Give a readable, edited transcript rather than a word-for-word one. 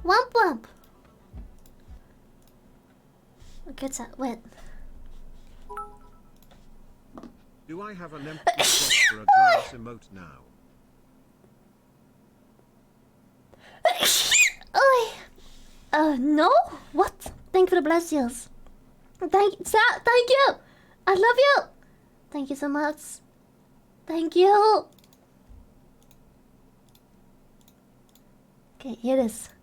Womp womp. What's that? Wait. Do I have an empty slot for a glass emote now? Oi. No? What? Thank you for the blessings. Thank you. I love you. Thank you so much. Thank you. Okay, here it is.